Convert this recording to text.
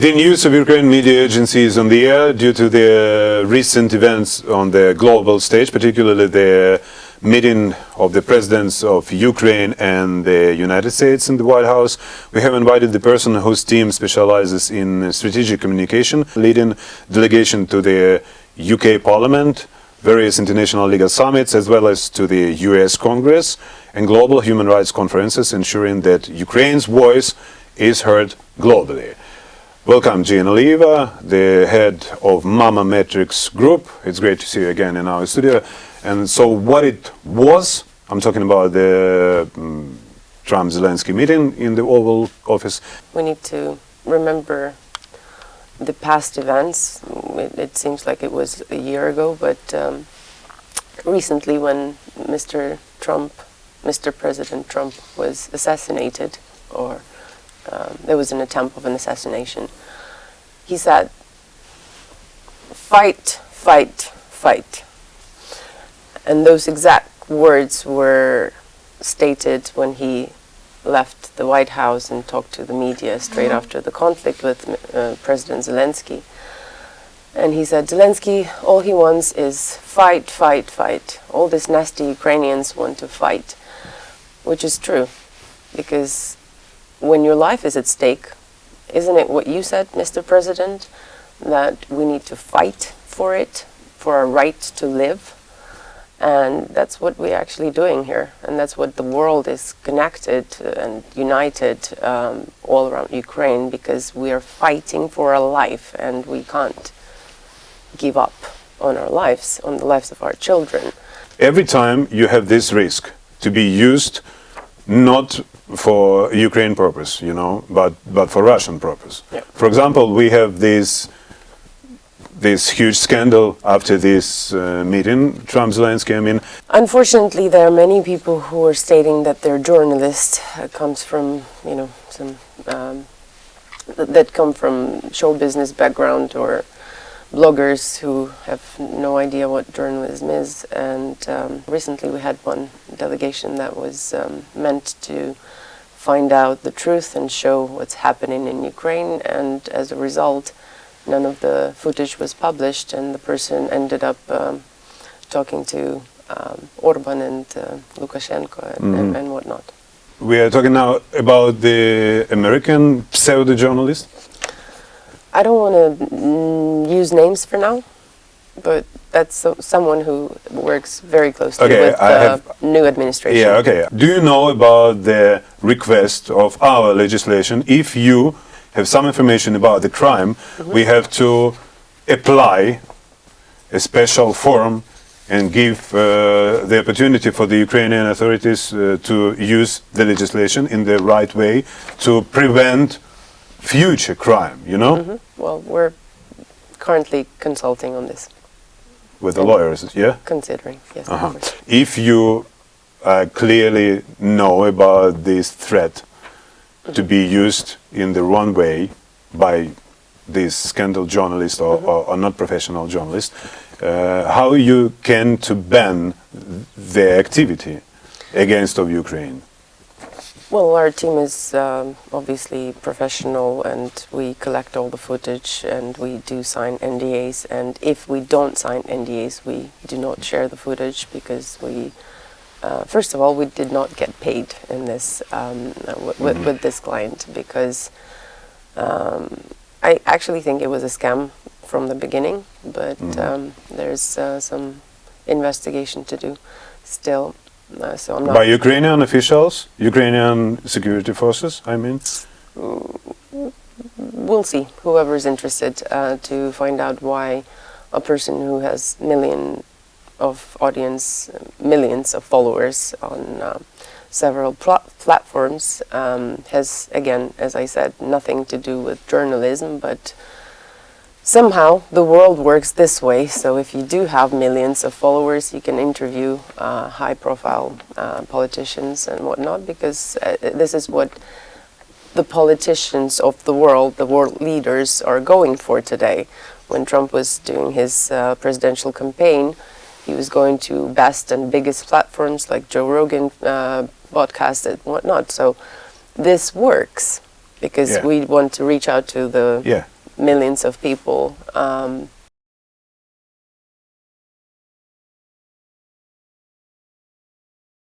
The news of Ukrainian media agencies on the air due to the recent events on the global stage, particularly the meeting of the presidents of Ukraine and the United States in the White House. We have invited the person whose team specializes in strategic communication, leading delegation to the UK Parliament, various international legal summits, as well as to the US Congress and global human rights conferences, ensuring that Ukraine's voice is heard globally. Welcome, Jane Aliyeva, the head of Mama Metrics Group. It's great to see you again in our studio. And so what it was, I'm talking about the Trump-Zelensky meeting in the Oval Office. We need to remember the past events. It seems like it was a year ago, but recently when Mr. President Trump was assassinated, or there was an attempt of an assassination, he said, "Fight, fight, fight." And those exact words were stated when he left the White House and talked to the media straight after the conflict with President Zelensky. And he said, Zelensky, all he wants is fight, fight, fight. All these nasty Ukrainians want to fight, which is true, because when your life is at stake, isn't it what you said, Mr. President, that we need to fight for it, for our right to live? And that's what we're actually doing here, and that's what the world is connected and united all around Ukraine, because we are fighting for our life, and we can't give up on our lives, on the lives of our children. Every time you have this risk to be used not for Ukraine purpose, but for Russian purpose. Yeah. For example, we have this huge scandal after this meeting, Trump-Zelensky. Unfortunately, there are many people who are stating that they're journalists, comes from, some that come from show business background, or bloggers who have no idea what journalism is. And recently we had one delegation that was meant to find out the truth and show what's happening in Ukraine, and as a result, none of the footage was published, and the person ended up talking to Orban and Lukashenko and whatnot. We are talking now about the American pseudo-journalist. I don't want to use names for now, but that's someone who works very closely with the new administration. Yeah, okay. Do you know about the request of our legislation? If you have some information about the crime, we have to apply a special form and give the opportunity for the Ukrainian authorities to use the legislation in the right way to prevent future crime, Well, we're currently consulting on this. With the lawyers, yeah? Considering, yes. Of course. If you clearly know about this threat to be used in the wrong way by this scandal journalist or not professional journalist, how you can to ban the activity against of Ukraine? Well, our team is obviously professional, and we collect all the footage, and we do sign NDAs, and if we don't sign NDAs, we do not share the footage, because we first of all, we did not get paid in this with this client, because I actually think it was a scam from the beginning, but there's some investigation to do still. So I'm not. By Ukrainian officials, Ukrainian security forces, I mean? We'll see. Whoever is interested to find out why a person who has millions of audience, millions of followers on several platforms has, again, as I said, nothing to do with journalism, but somehow the world works this way. So if you do have millions of followers, you can interview high-profile politicians and whatnot, because this is what the politicians of the world leaders, are going for today. When Trump was doing his presidential campaign, he was going to best and biggest platforms like Joe Rogan podcast and whatnot. So this works. because Yeah. we want to reach out to the Yeah. millions of people